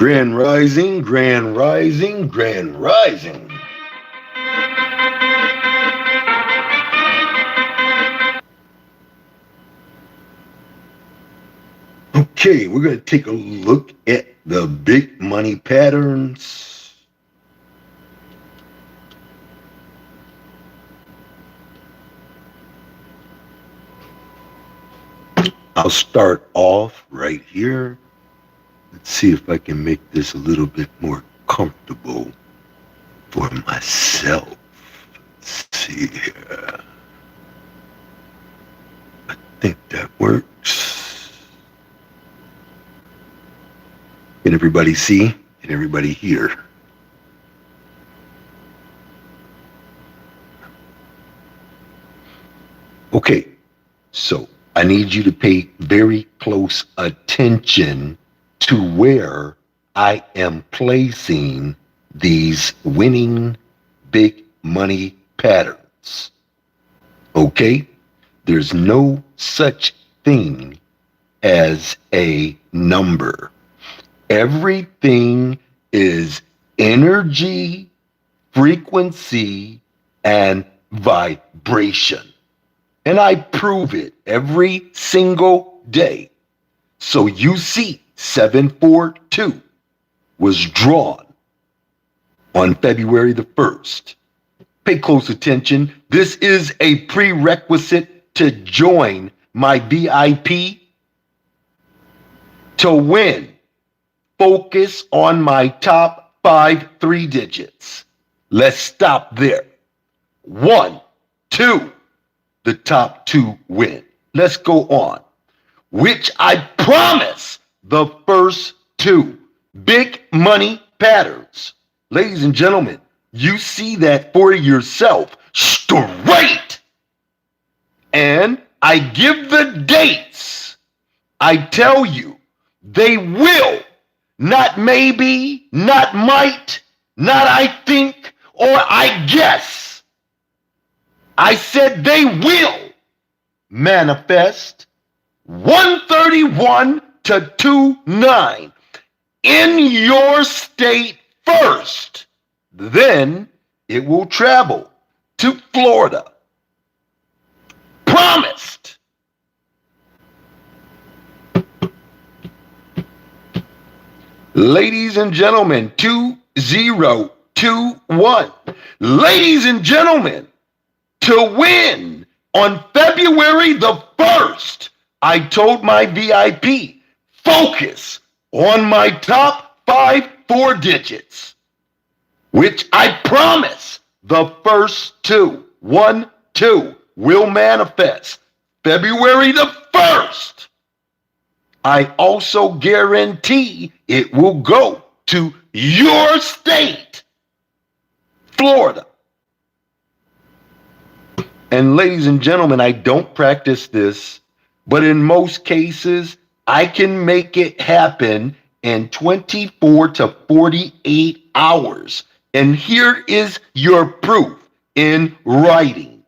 Grand Rising, Grand Rising, Grand Rising. Okay, we're going to take a look at the big money patterns. I'll start off right here. Let's see if I can make this a little bit more comfortable for myself. Let's see here. I think that works. Can everybody see? Can everybody hear? Okay, so I need you to pay very close attention to where I am placing these winning big money patterns. Okay? There's no such thing as a number. Everything is energy, frequency, and vibration. And I prove it every single day. So you see 742 was drawn on February the 1st. Pay close attention. This is a prerequisite to join my VIP. To win, focus on my top 5 3 digits. Let's stop there. 1, 2. The top 2 win. Let's go on. Which I promise the first 2 big money patterns. Ladies and gentlemen, you see that for yourself straight. And I give the dates. I tell you, they will, not maybe, not might, not I think, or I guess. I said they will manifest 131 to 29 in your state first. Then it will travel to Florida. Promised. Ladies and gentlemen, 2021. Ladies and gentlemen, to win on February the 1st, I told my VIP, focus on my top 5 4 digits, which I promise the first 2, 1, 2, will manifest February the 1st. I also guarantee it will go to your state, Florida. And ladies and gentlemen, I don't practice this, but in most cases, I can make it happen in 24 to 48 hours. And here is your proof in writing.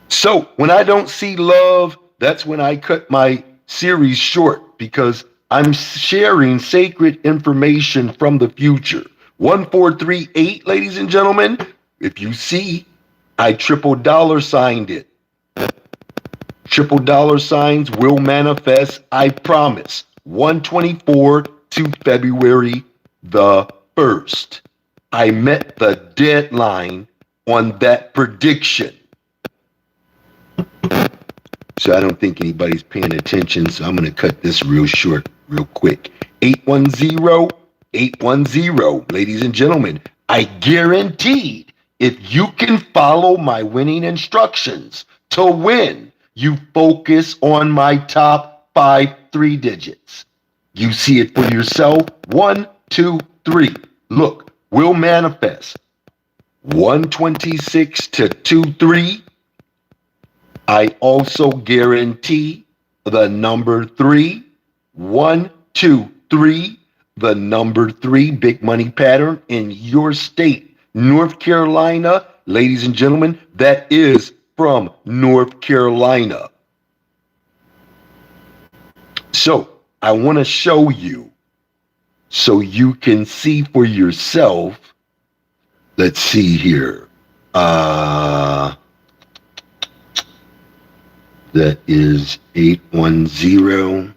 So when I don't see love, that's when I cut my series short, because I'm sharing sacred information from the future. 1438, ladies and gentlemen. If you see, I triple dollar signed it. Triple dollar signs will manifest, I promise. 124 to February the 1st. I met the deadline on that prediction. So I don't think anybody's paying attention, so I'm going to cut this real short, real quick. 810, 810, ladies and gentlemen, I guaranteed if you can follow my winning instructions to win, you focus on my top 5 3 digits. You see it for yourself. 1, 2, 3. Look, will manifest 126 to 23. I also guarantee the number 3, 1, 2, 3, the number 3 big money pattern in your state, North Carolina. Ladies and gentlemen, that is from North Carolina. So I want to show you so you can see for yourself. Let's see here. That is 810.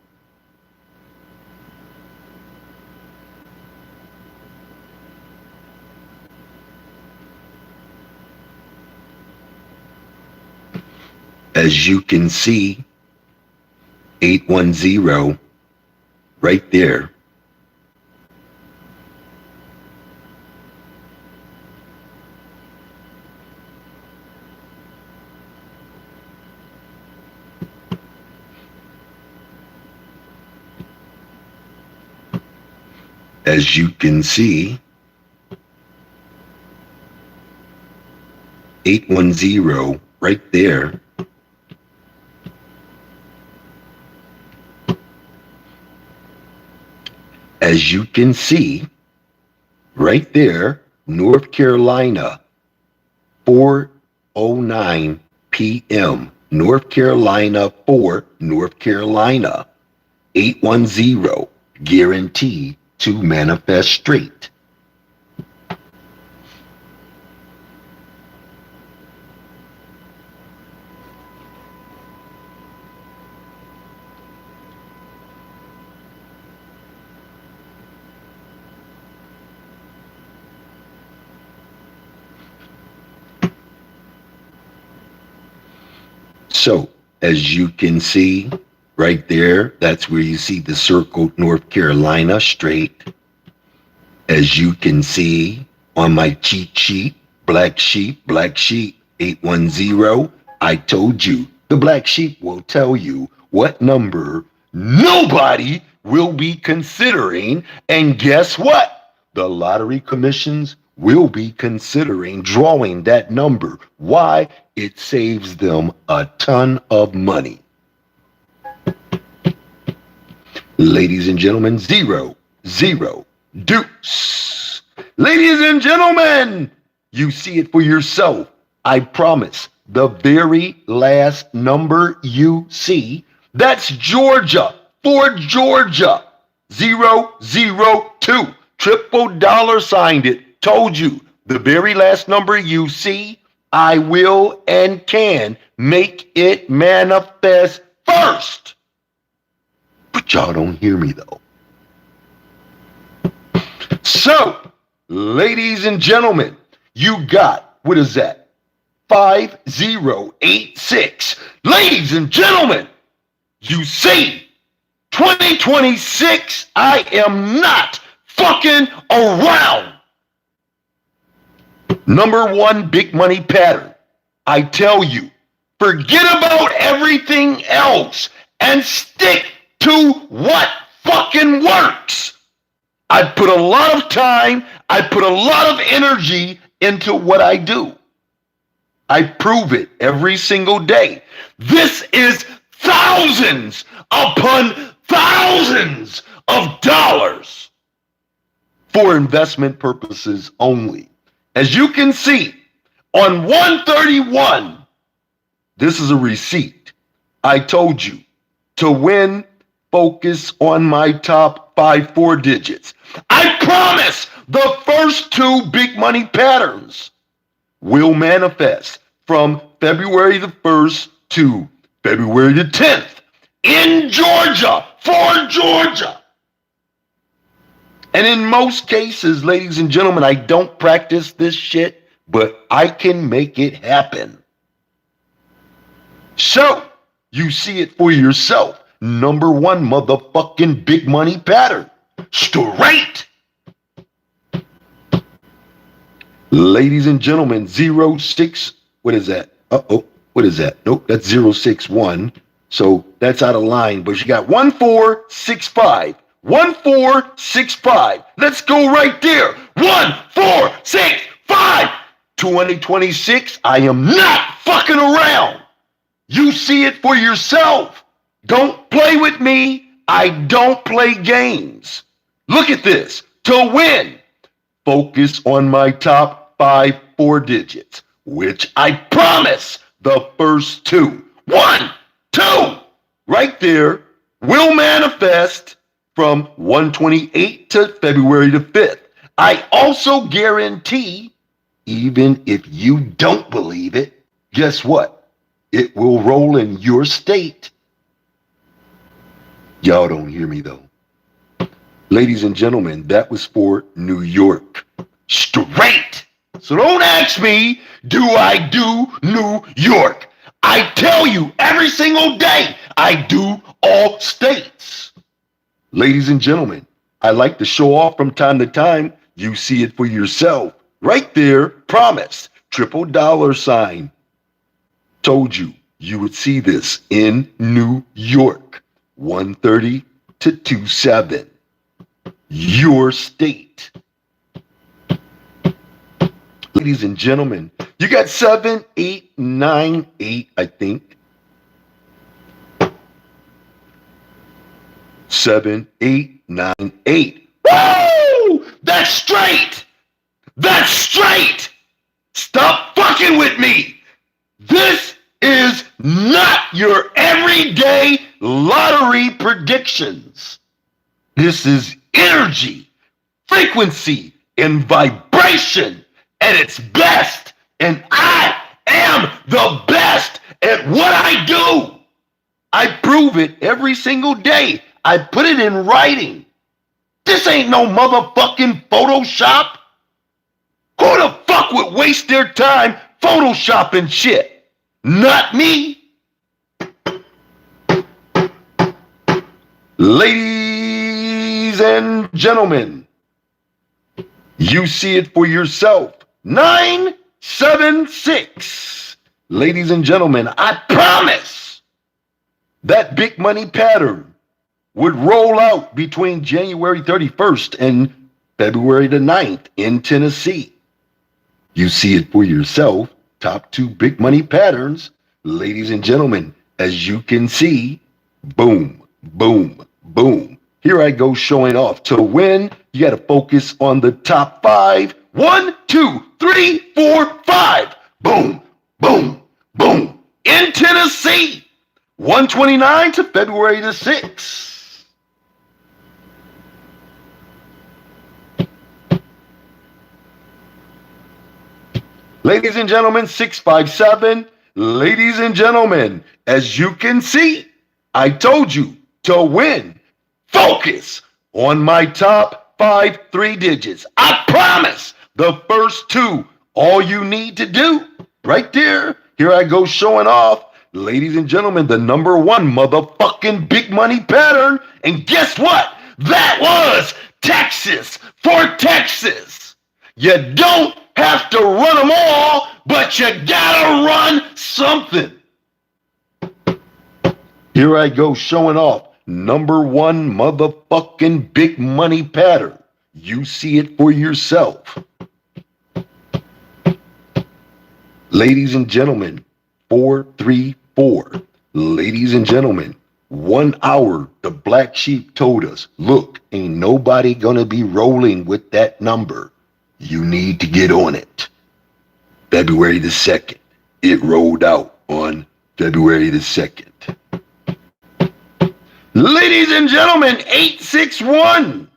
As you can see, 810 right there. As you can see, 810 right there. As you can see, right there, North Carolina, 4:09 p.m. North Carolina 4, North Carolina, 810, guaranteed to manifest straight. So, as you can see right there, that's where you see the circled North Carolina straight. As you can see on my cheat sheet, black sheep, 810, I told you the black sheep will tell you what number nobody will be considering. And guess what? The lottery commissions will be considering drawing that number. Why? It saves them a ton of money. Ladies and gentlemen, 0, 0, deuce. Ladies and gentlemen, you see it for yourself. I promise. The very last number you see, that's Georgia, for Georgia, 002. Triple dollar signed it. Told you, the very last number you see, I will and can make it manifest first. But y'all don't hear me though. So, ladies and gentlemen, you got, what is that? 5086. Ladies and gentlemen, you see, 2026, I am not fucking around. Number one big money pattern. I tell you, forget about everything else and stick to what fucking works. I put a lot of time, I put a lot of energy into what I do. I prove it every single day. This is thousands upon thousands of dollars for investment purposes only. As you can see, on 131, this is a receipt. I told you to win, focus on my top 4 digits. I promise the first 2 big money patterns will manifest from February the 1st to February the 10th in Georgia, for Georgia. And in most cases, ladies and gentlemen, I don't practice this shit, but I can make it happen. So, you see it for yourself. Number one motherfucking big money pattern. Straight. Ladies and gentlemen, 06, what is that? What is that? Nope, that's 061. So that's out of line, but you got 1465. 1465. Let's go right there. 1465. 2026. I am not fucking around. You see it for yourself. Don't play with me. I don't play games. Look at this. To win, focus on my top 4 digits, which I promise the first 2. 1, 2, right there. will manifest from 128 to February the 5th. I also guarantee, even if you don't believe it, guess what? It will roll in your state. Y'all don't hear me though. Ladies and gentlemen, that was for New York. Straight. So don't ask me, do I do New York? I tell you every single day, I do all states. Ladies and gentlemen, I like to show off from time to time. You see it for yourself. Right there, promise. $$. Told you you would see this in New York. 130 to 27. Your state. Ladies and gentlemen, you got 7, 8, 9, 8, I think. 7, 8, 9, 8. Woo! That's straight! That's straight! Stop fucking with me! This is not your everyday lottery predictions. This is energy, frequency, and vibration at its best. And I am the best at what I do. I prove it every single day. I put it in writing. This ain't no motherfucking Photoshop. Who the fuck would waste their time Photoshopping shit? Not me. Ladies and gentlemen, you see it for yourself. 976. Ladies and gentlemen, I promise that big money pattern would roll out between January 31st and February the 9th in Tennessee. You see it for yourself. Top 2 big money patterns. Ladies and gentlemen, as you can see, boom, boom, boom. Here I go showing off. To win, you got to focus on the top 5. 1, 2, 3, 4, 5. Boom, boom, boom. In Tennessee, 129 to February the 6th. Ladies and gentlemen, 657. Ladies and gentlemen, as you can see, I told you to win. Focus on my top 5 3 digits. I promise the first 2, all you need to do, right there. Here I go showing off. Ladies and gentlemen, the number 1 motherfucking big money pattern. And guess what? That was Texas for Texas. You don't have to run them all, but you gotta run something. Here I go showing off. Number 1 motherfucking big money pattern. You see it for yourself. Ladies and gentlemen, 434. Ladies and gentlemen, 1 hour, the black sheep told us, look, ain't nobody gonna be rolling with that number. You need to get on it. February the 2nd. It rolled out on February the 2nd. Ladies and gentlemen, 861.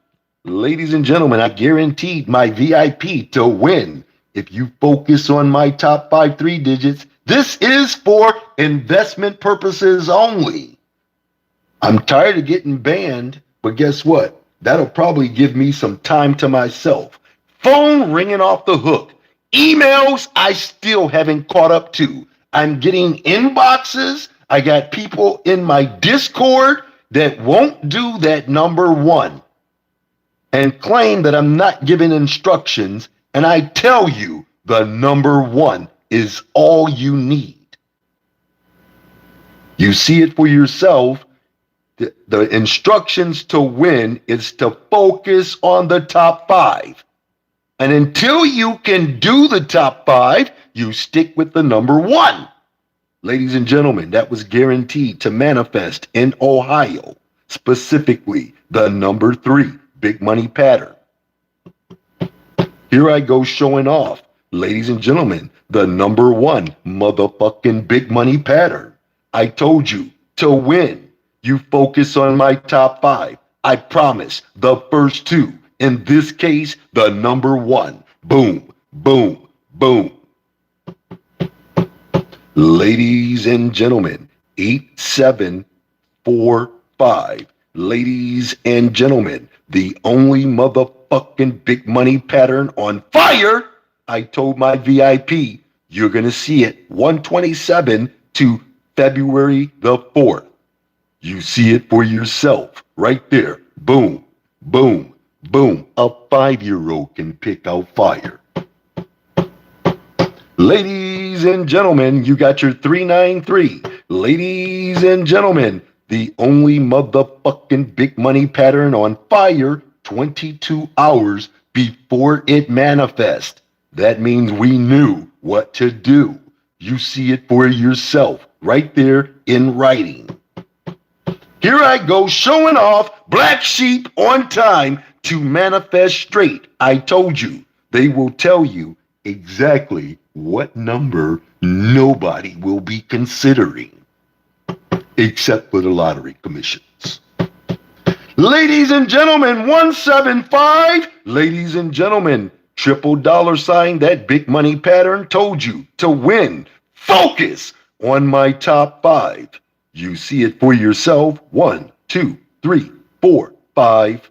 Ladies and gentlemen, I guaranteed my VIP to win. If you focus on my top 5 3 digits, this is for investment purposes only. I'm tired of getting banned, but guess what? That'll probably give me some time to myself. Phone ringing off the hook. Emails I still haven't caught up to. I'm getting inboxes. I got people in my Discord that won't do that number 1 and claim that I'm not giving instructions. And I tell you, the number 1 is all you need. You see it for yourself. The instructions to win is to focus on the top 5. And until you can do the top 5, you stick with the number 1. Ladies and gentlemen, that was guaranteed to manifest in Ohio, specifically the number 3 big money pattern. Here I go showing off. Ladies and gentlemen, the number 1 motherfucking big money pattern. I told you to win. You focus on my top 5. I promise the first 2. In this case, the number 1. Boom, boom, boom. Ladies and gentlemen, 8745. Ladies and gentlemen, the only motherfucking big money pattern on fire. I told my VIP, you're going to see it 127 to February the 4th. You see it for yourself right there. Boom, boom, boom. A 5-year-old can pick out fire. Ladies and gentlemen, you got your 393. Ladies and gentlemen, the only motherfucking big money pattern on fire 22 hours before it manifests. That means we knew what to do. You see it for yourself right there in writing. Here I go showing off black sheep on time to manifest straight. I told you, they will tell you exactly what number nobody will be considering, except for the lottery commissions. Ladies and gentlemen, 175. Ladies and gentlemen, $$ that big money pattern told you to win. Focus on my top 5. You see it for yourself. 1, 2, 3, 4, 5.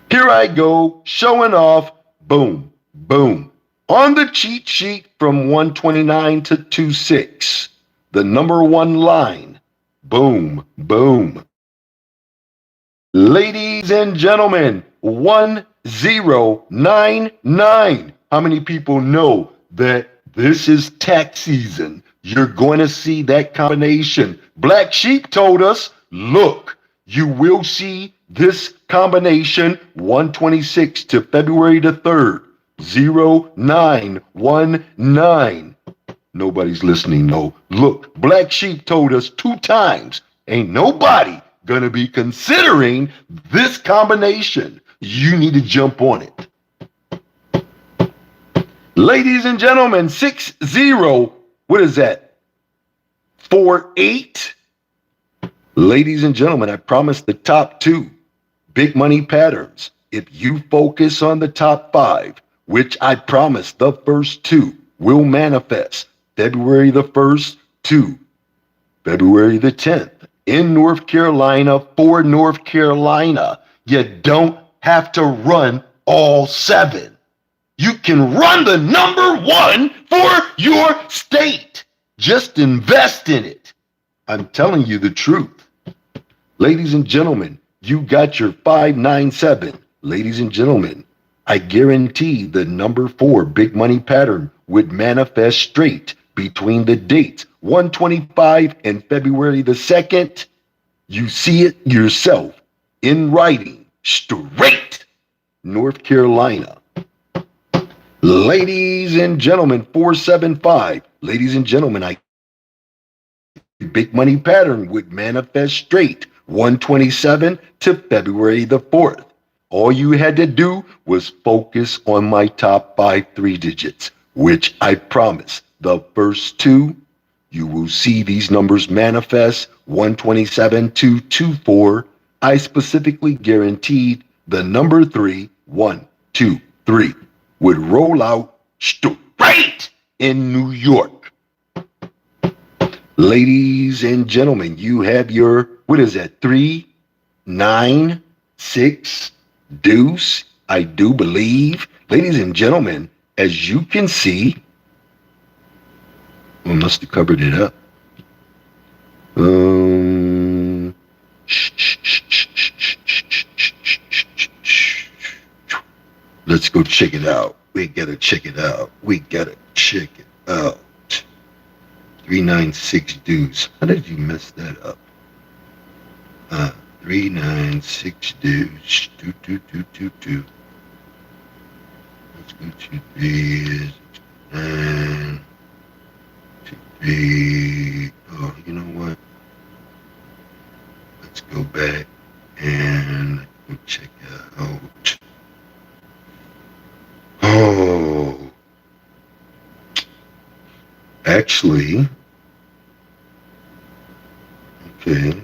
Here I go showing off. Boom, boom. On the cheat sheet from 129 to 26, the number 1 line. Boom, boom. Ladies and gentlemen, 1099. How many people know that this is tax season? You're going to see that combination. Black Sheep told us, look, you will see this combination 126 to February the 3rd, 0919. Nobody's listening, no. Look, Black Sheep told us 2 times. Ain't nobody gonna be considering this combination. You need to jump on it. Ladies and gentlemen, 60, what is that? 48. Ladies and gentlemen, I promised the top 2 big money patterns. If you focus on the top 5, which I promised the first 2 will manifest February the 1st to February the 10th. In North Carolina, for North Carolina, you don't have to run all 7. You can run the number 1 for your state. Just invest in it. I'm telling you the truth. Ladies and gentlemen, you got your 597. Ladies and gentlemen, I guarantee the number 4 big money pattern would manifest straight between the dates 125 and February the 2nd. You see it yourself in writing, straight North Carolina. Ladies and gentlemen, 475. Ladies and gentlemen, I big money pattern would manifest straight 127 to February the 4th. All you had to do was focus on my top 5 3 digits, which I promise the first 2, you will see these numbers manifest 127 to 24. I specifically guaranteed the number 3, 1, 2, 3, would roll out straight in New York. Ladies and gentlemen, you have your, what is that, 3, 9, 6, deuce, I do believe. Ladies and gentlemen, as you can see, I must have covered it up. Let's go check it out. We gotta check it out. 396 deuce. How did you mess that up? 396 deuce. Two. Let's go to this. And to be. Oh, you know what? Let's go back and go check it out. Oh, actually, okay.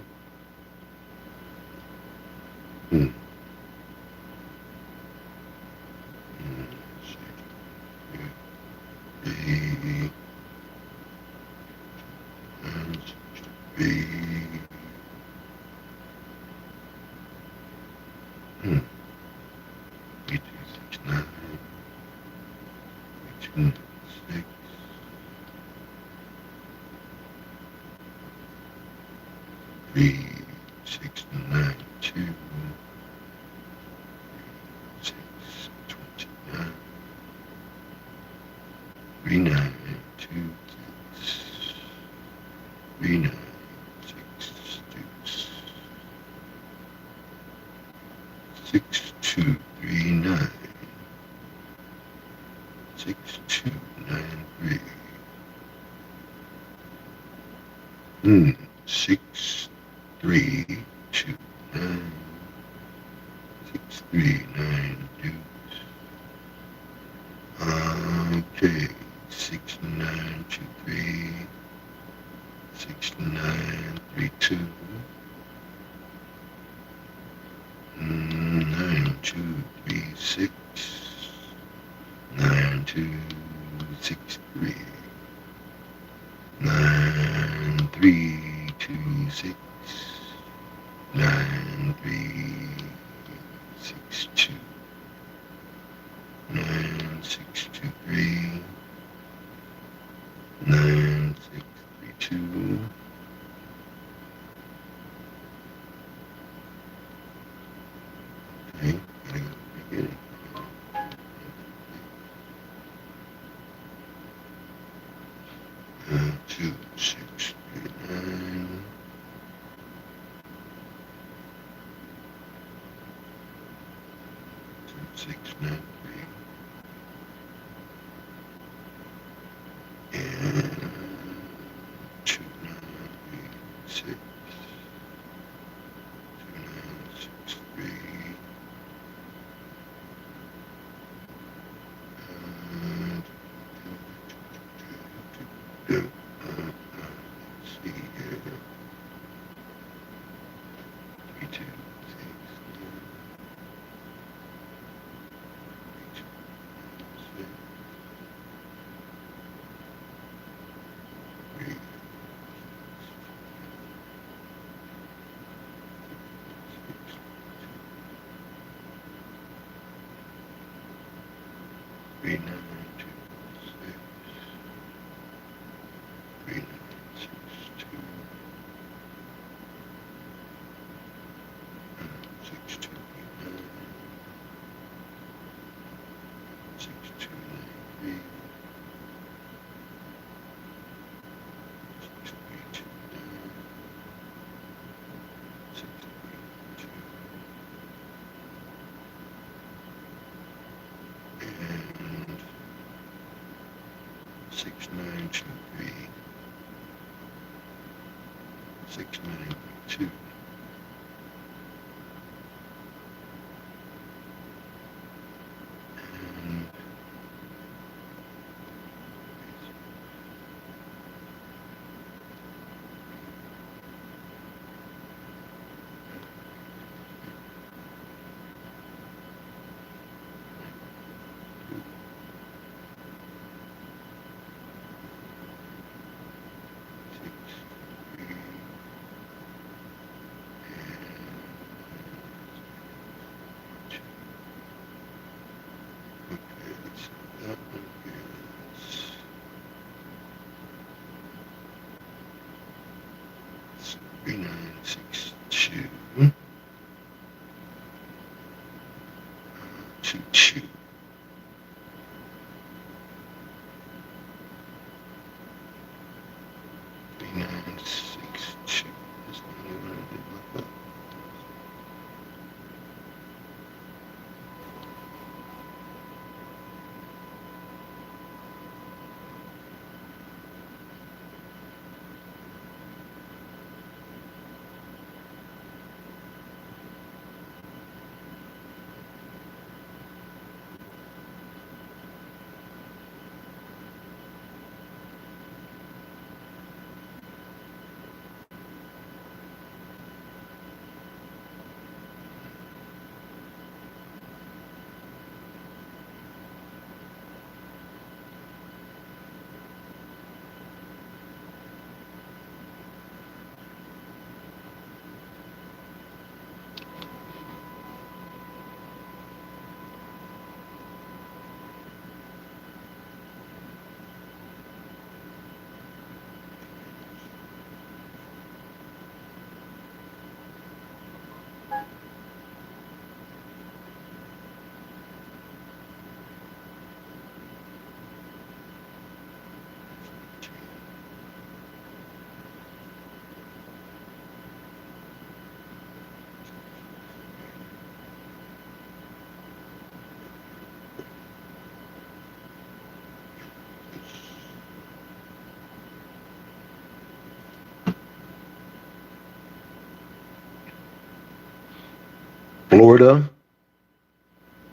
Florida,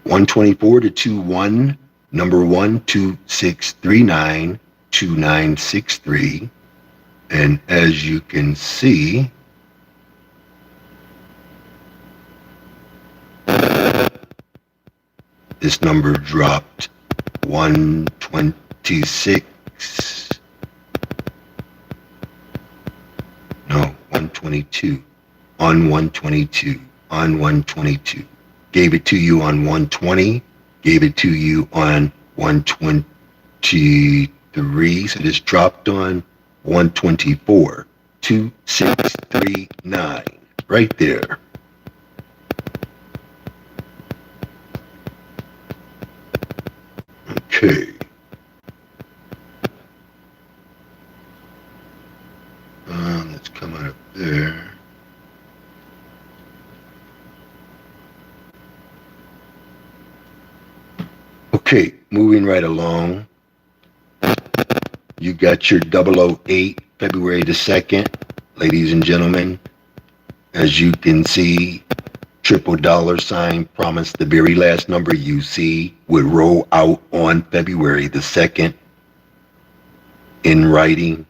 124 to 21, number 12639, 2963. And as you can see, this number dropped 126, no, 122, on 122, on 122. Gave it to you on 120, gave it to you on 123, so this dropped on 124, 2639, right there. Okay. Let's come out of there. Okay, moving right along. You got your 008, February the 2nd. Ladies and gentlemen, as you can see, triple dollar sign promised the very last number you see would roll out on February the 2nd in writing.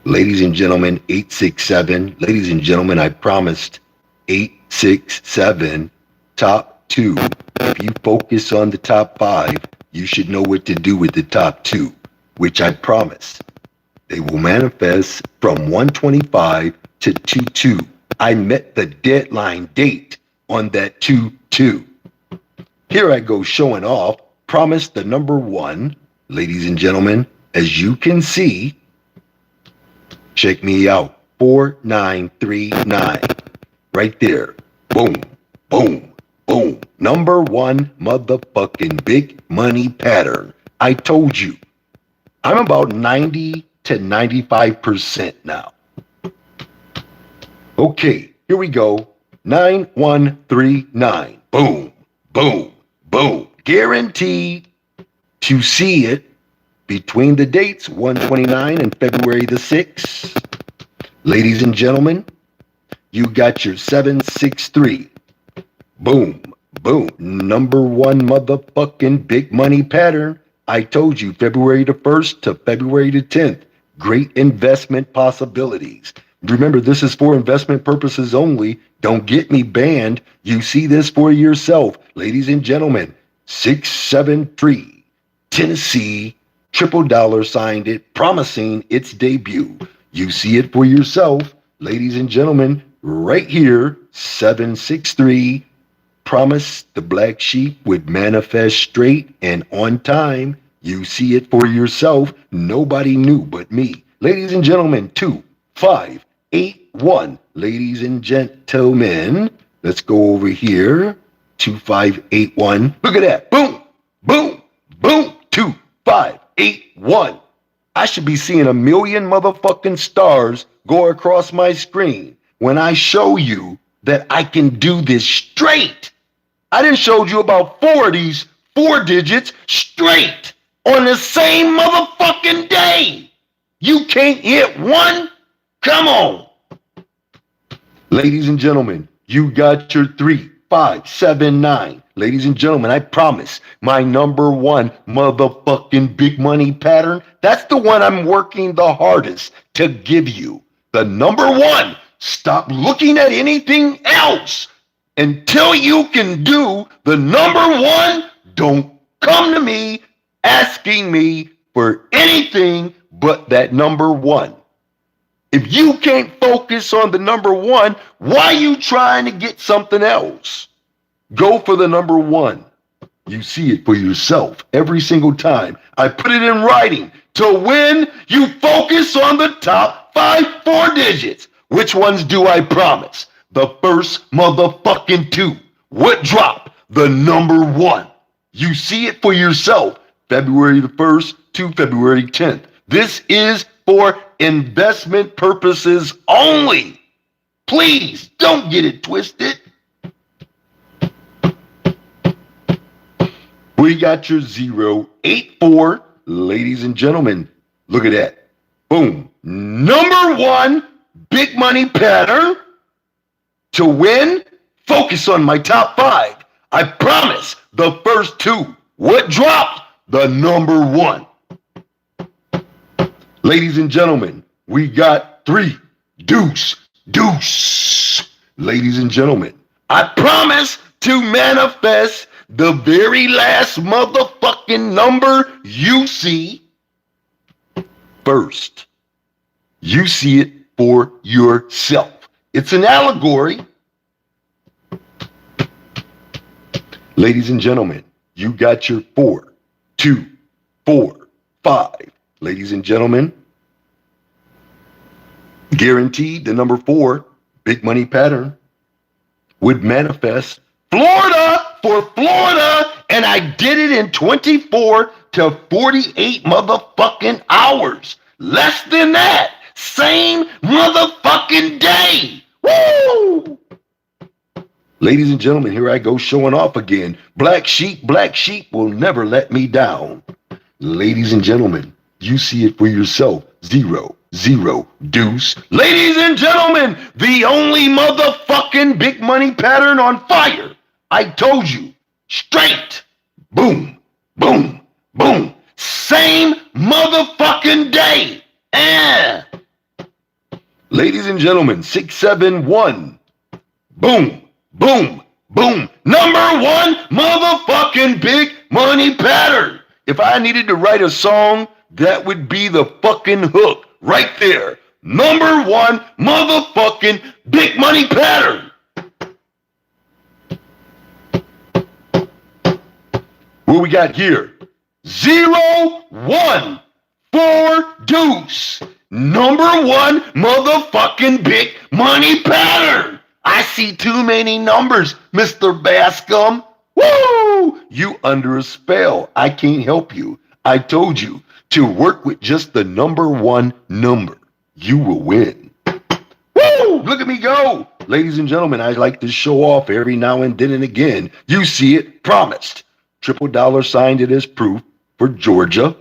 Ladies and gentlemen, 867. Ladies and gentlemen, I promised 867, top 2. If you focus on the top 5, you should know what to do with the top 2, which I promise. They will manifest from 125 to 22. I met the deadline date on that 22. Here I go showing off. Promise the number 1. Ladies and gentlemen, as you can see, check me out. 4939. Right there. Boom, boom, boom. Number 1 motherfucking big money pattern. I told you. I'm about 90 to 95% now. Okay, here we go. 9139. Boom, boom, boom. Guaranteed to see it between the dates 129 and February the 6th. Ladies and gentlemen, you got your 763. Boom, boom. Number 1 motherfucking big money pattern. I told you, February the 1st to February the 10th. Great investment possibilities. Remember, this is for investment purposes only. Don't get me banned. You see this for yourself. Ladies and gentlemen, 673, Tennessee, triple dollar signed it, promising its debut. You see it for yourself. Ladies and gentlemen, right here, 763, promise the black sheep would manifest straight and on time. You see it for yourself. Nobody knew but me. Ladies and gentlemen, 2581. Ladies and gentlemen, let's go over here. 2581. Look at that. Boom, boom, boom. 2581. I should be seeing a million motherfucking stars go across my screen when I show you that I can do this straight. I done showed you about 4 of these 4 digits straight on the same motherfucking day. You can't hit one? Come on. Ladies and gentlemen, you got your 3579. Ladies and gentlemen, I promise my number 1 motherfucking big money pattern, that's the one I'm working the hardest to give you. The number 1. Stop looking at anything else. Until you can do the number 1, don't come to me asking me for anything but that number 1. If you can't focus on the number 1, why are you trying to get something else? Go for the number 1. You see it for yourself every single time. I put it in writing. To win, you focus on the top 4 digits. Which ones do I promise? The first motherfucking 2. What drop? The number 1. You see it for yourself. February the 1st to February 10th. This is for investment purposes only. Please don't get it twisted. We got your 084. Ladies and gentlemen, look at that. Boom. Number 1 big money pattern. To win, Focus on my top 5. I promise the first 2. What dropped? The number 1. Ladies and gentlemen, we got 3. Deuce, deuce. Ladies and gentlemen, I promise to manifest the very last motherfucking number you see first. You see it for yourself. It's an allegory. Ladies and gentlemen, you got your 4, 2, 4, 5. Ladies and gentlemen, guaranteed the number 4 big money pattern would manifest Florida for Florida, and I did it in 24 to 48 motherfucking hours. Less than that. Same motherfucking day. Woo! Ladies and gentlemen, here I go showing off again. Black sheep will never let me down. Ladies and gentlemen, you see it for yourself. 0, 0, deuce. Ladies and gentlemen, the only motherfucking big money pattern on fire. I told you, straight. Boom, boom, boom. Same motherfucking day. Ladies and gentlemen, 671. Boom, boom, boom. Number 1 motherfucking big money pattern. If I needed to write a song, that would be the fucking hook right there. Number 1 motherfucking big money pattern. What we got here? 0, 1, 4, deuce. Number 1 motherfucking big money pattern. I see too many numbers, Mr. Bascomb. Woo! You under a spell. I can't help you. I told you to work with just the number 1 number. You will win. Woo! Look at me go. Ladies and gentlemen, I like to show off every now and then and again. You see it, promised. Triple dollar signed it as proof for Georgia.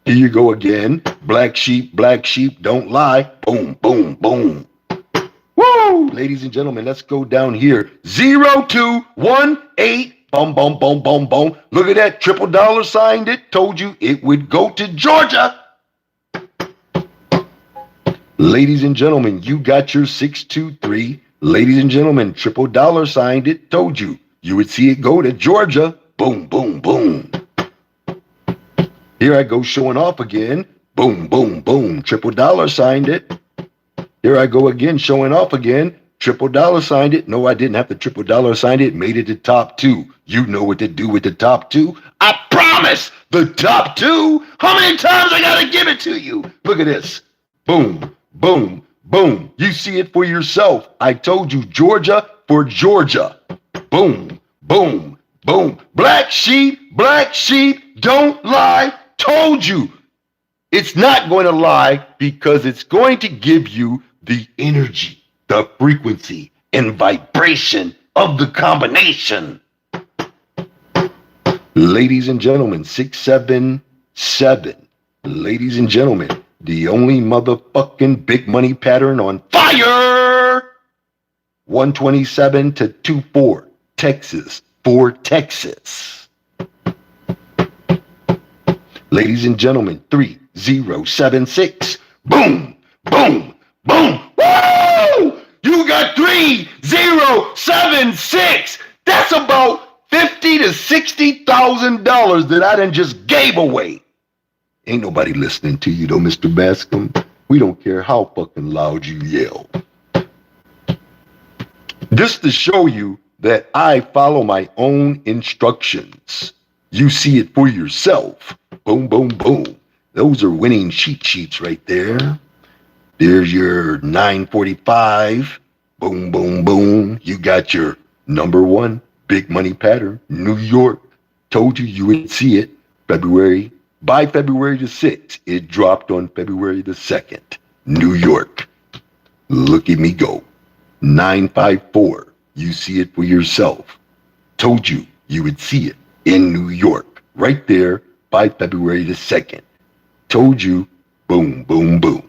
Here you go again. Black sheep, don't lie. Boom, boom, boom. Woo! Ladies and gentlemen, let's go down here. 0218. Boom, boom, boom, boom, boom. Look at that. Triple dollar signed it. Told you it would go to Georgia. Ladies and gentlemen, you got your 623. Ladies and gentlemen, triple dollar signed it. Told you you would see it go to Georgia. Boom, boom, boom. Here I go showing off again. Boom, boom, boom. Triple dollar signed it. Here I go again showing off again. Triple dollar signed it. No, I didn't have to triple dollar sign it. Made it to top 2. You know what to do with the top 2. I promise the top 2. How many times I gotta give it to you? Look at this. Boom, boom, boom. You see it for yourself. I told you Georgia for Georgia. Boom, boom, boom. Black sheep, don't lie. Told you. It's not going to lie because it's going to give you the energy, the frequency, and vibration of the combination. Ladies and gentlemen, 677. Ladies and gentlemen, the only motherfucking big money pattern on fire. 127 to 24, Texas, for Texas. Ladies and gentlemen, 3076. Boom, boom, boom. Woo! You got 3076. That's about $50,000 to $60,000 that I done just gave away. Ain't nobody listening to you though, Mr. Bascomb. We don't care how fucking loud you yell. Just to show you that I follow my own instructions. You see it for yourself. Boom, boom, boom. Those are winning cheat sheets right there. There's your 945. Boom, boom, boom. You got your number 1 big money pattern. New York. Told you you would see it by February the 6th. It dropped on February the 2nd. New York. Look at me go. 954. You see it for yourself. Told you you would see it in New York. Right there by February the 2nd. Told you, boom, boom, boom.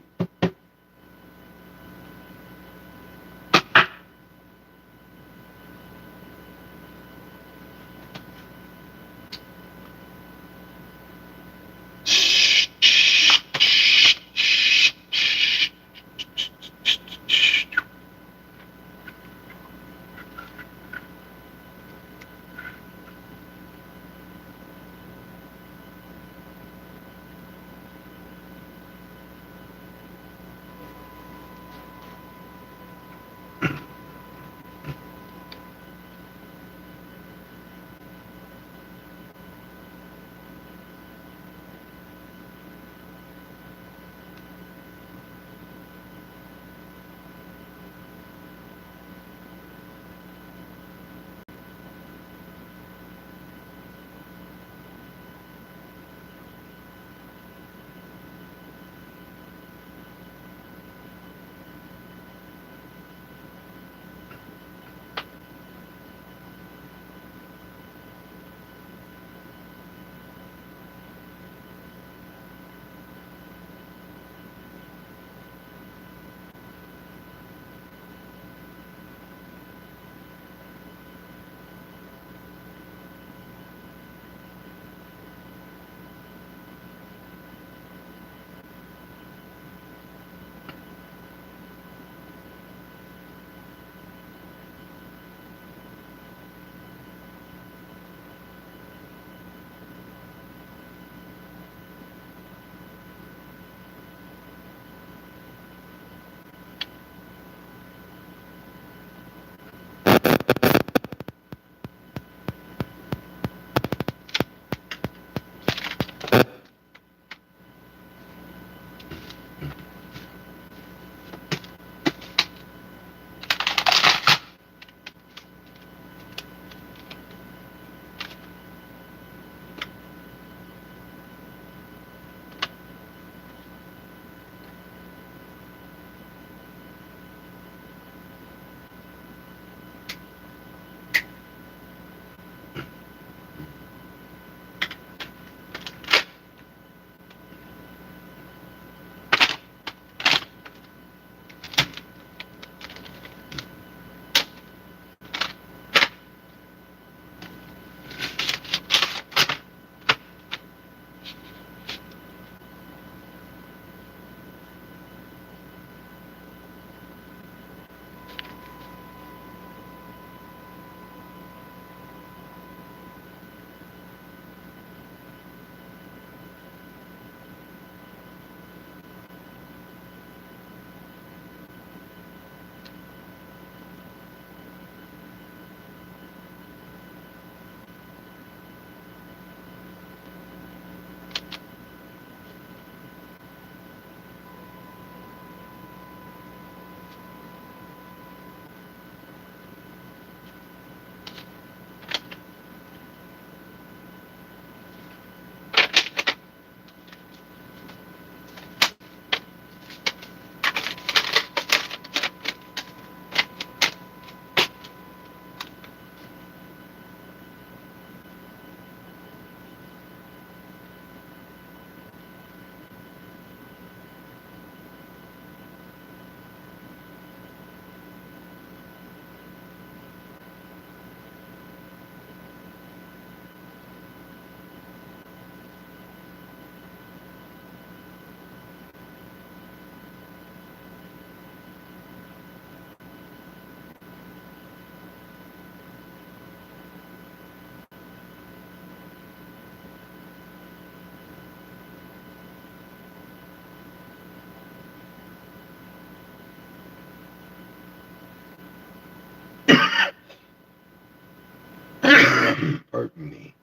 Pardon me.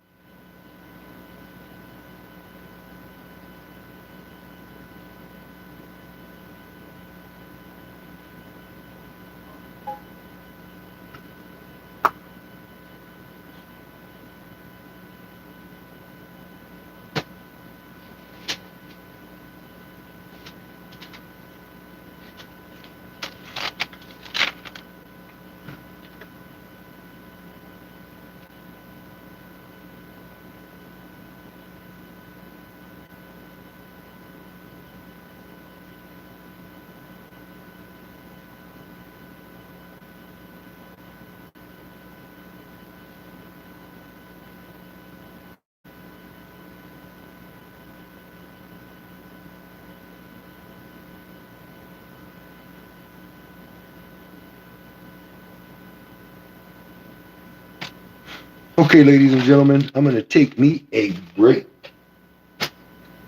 Okay, ladies and gentlemen, I'm going to take me a break.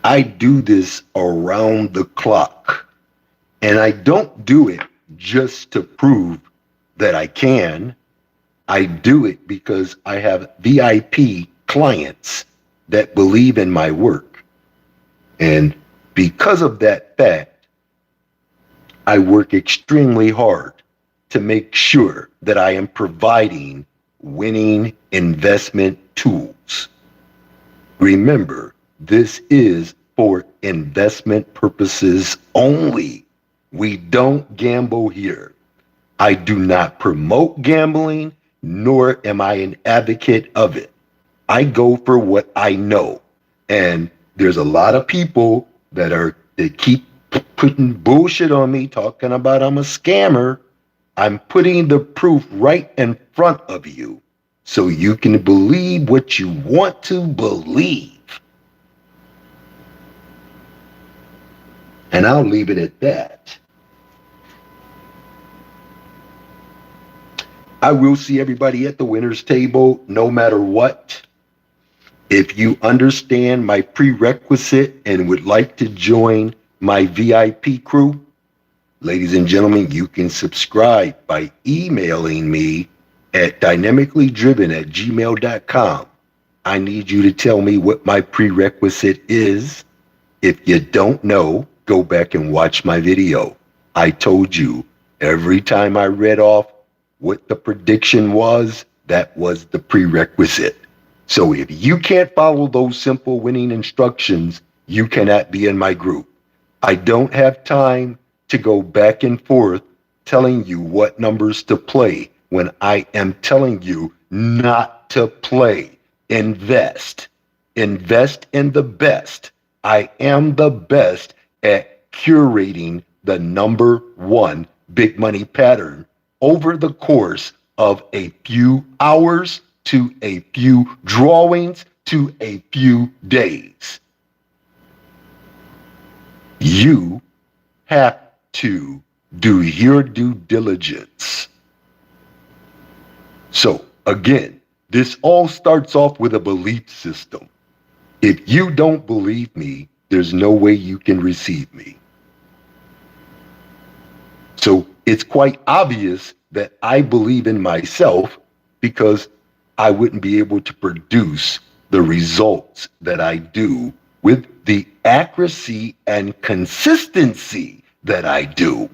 I do this around the clock, and I don't do it just to prove that I can. I do it because I have VIP clients that believe in my work. And because of that fact, I work extremely hard to make sure that I am providing winning investment tools. Remember, this is for investment purposes only. We don't gamble here. I do not promote gambling, nor am I an advocate of it. I go for what I know. And there's a lot of people that keep putting bullshit on me, talking about I'm a scammer. I'm putting the proof right in front of you so you can believe what you want to believe. And I'll leave it at that. I will see everybody at the winner's table no matter what. If you understand my prerequisite and would like to join my VIP crew, ladies and gentlemen, you can subscribe by emailing me at dynamicallydriven@gmail.com. I need you to tell me what my prerequisite is. If you don't know, go back and watch my video. I told you every time I read off what the prediction was, that was the prerequisite. So if you can't follow those simple winning instructions, you cannot be in my group. I don't have time to go back and forth telling you what numbers to play when I am telling you not to play. Invest. Invest in the best. I am the best at curating the number one big money pattern over the course of a few hours to a few drawings to a few days. You have to do your due diligence. So again, this all starts off with a belief system. If you don't believe me, there's no way you can receive me. So it's quite obvious that I believe in myself because I wouldn't be able to produce the results that I do with the accuracy and consistency that I do.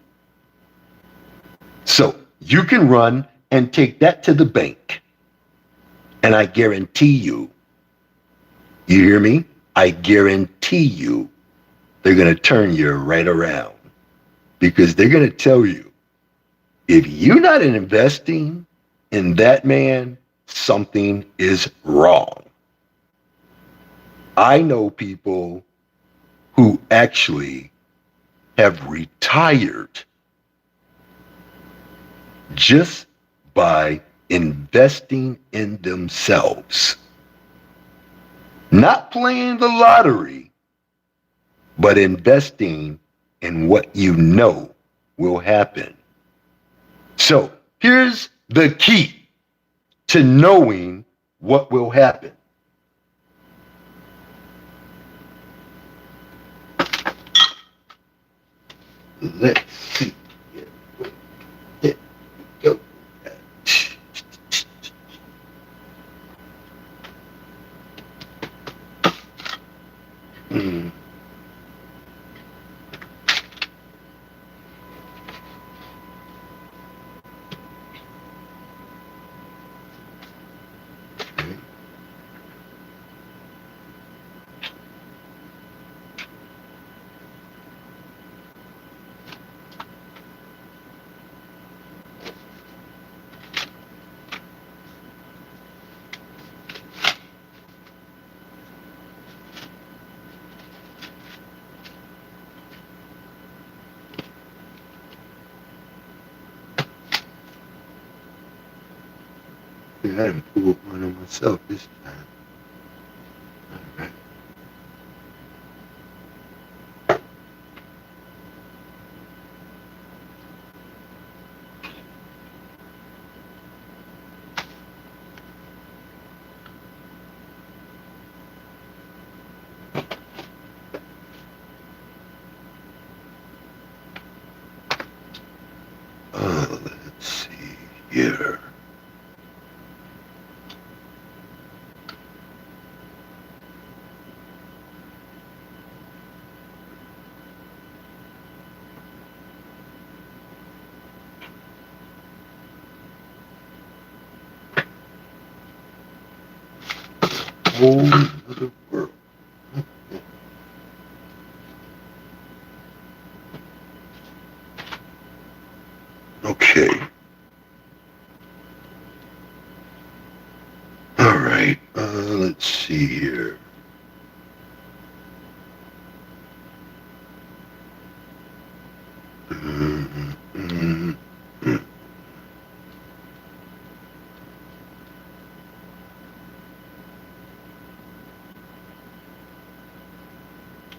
So you can run and take that to the bank. And I guarantee you hear me? I guarantee you they're going to turn you right around because they're going to tell you if you're not investing in that man, something is wrong. I know people who actually have retired just by investing in themselves. Not playing the lottery, but investing in what you know will happen. So here's the key to knowing what will happen. Let's see. There we go. I done pulled one on myself this time. All right. Let's see here. Whole other world. Okay. All right. Let's see here.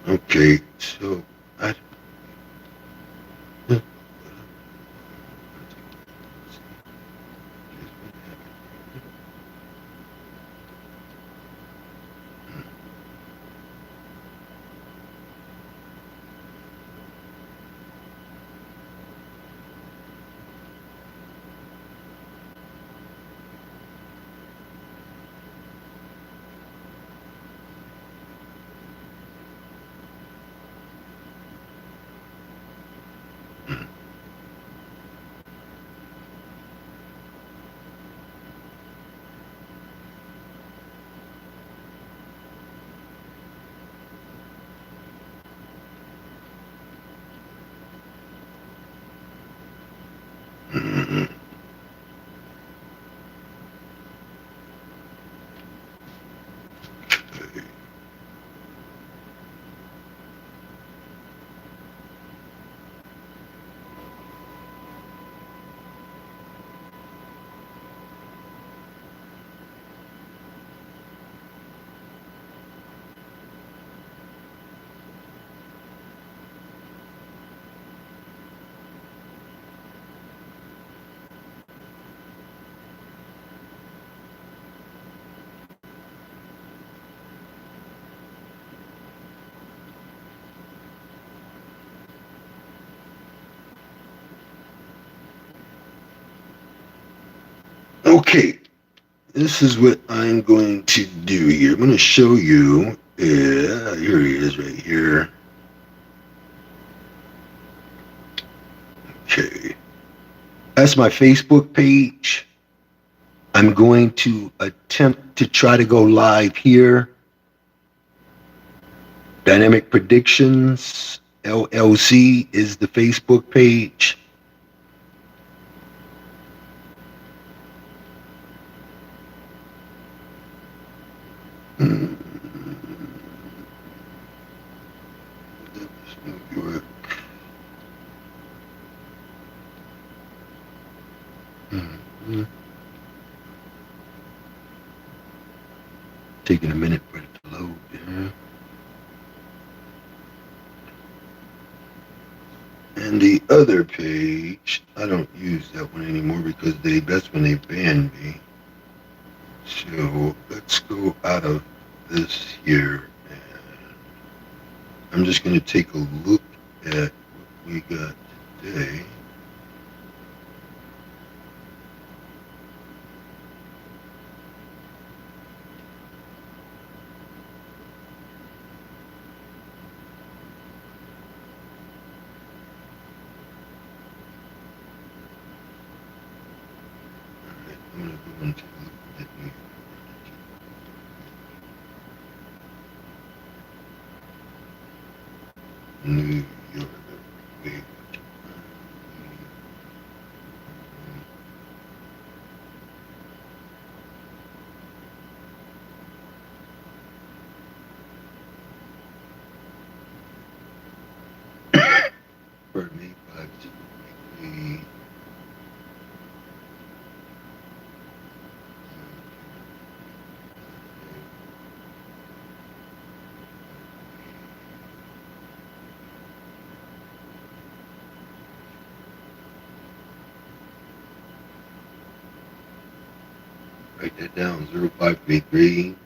Okay, so I. Okay, this is what I'm going to do here. I'm going to show you. Here he is right here. Okay. That's my Facebook page. I'm going to attempt to try to go live here. Dynamic Predictions LLC is the Facebook page. New York. Taking a minute for it to load there. And the other page, I don't use that one anymore because that's when they banned me. So let's go out of this here, and I'm just going to take a look at what we got today. I'm going to go into that New York. Wait. Pardon me, 5 weekly. Write that down. 0533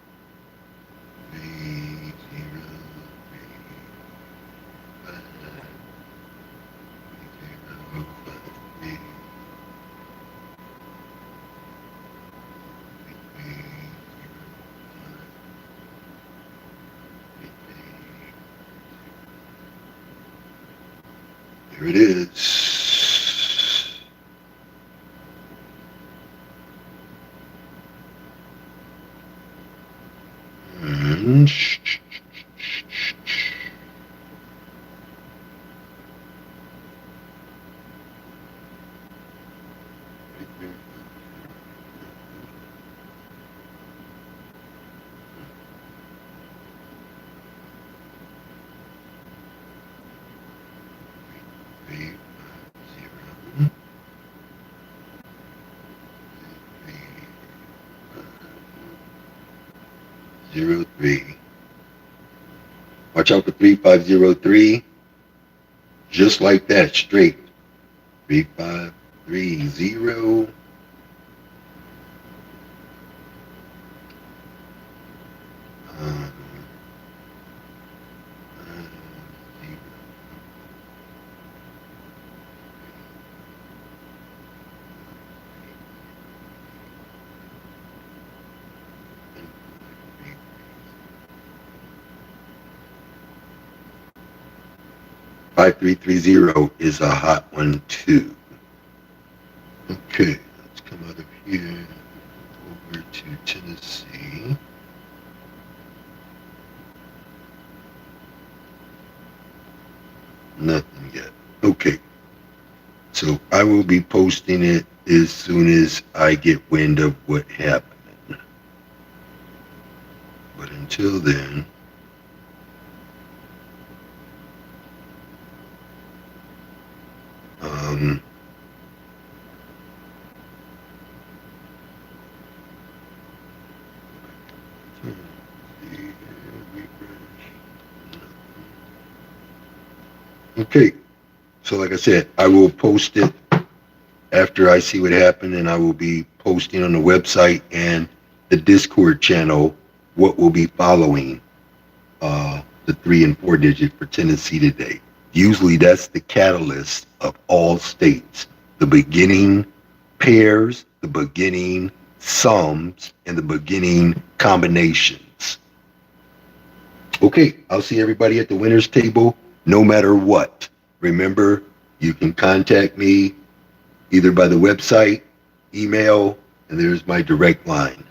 Here it is. And 03. Watch out for 3503. Just like that, straight. 3530. Um, 5330 is a hot one too. Okay, let's come out of here over to Tennessee. Nothing yet. Okay, so I will be posting it as soon as I get wind of what happened. But until then, okay, so like I said, I will post it after I see what happened, and I will be posting on the website and the Discord channel what will be following the 3 and 4 digit for Tennessee today. Usually that's the catalyst of all states. The beginning pairs, the beginning sums, and the beginning combinations. Okay, I'll see everybody at the winner's table no matter what. Remember, you can contact me either by the website, email, and there's my direct line.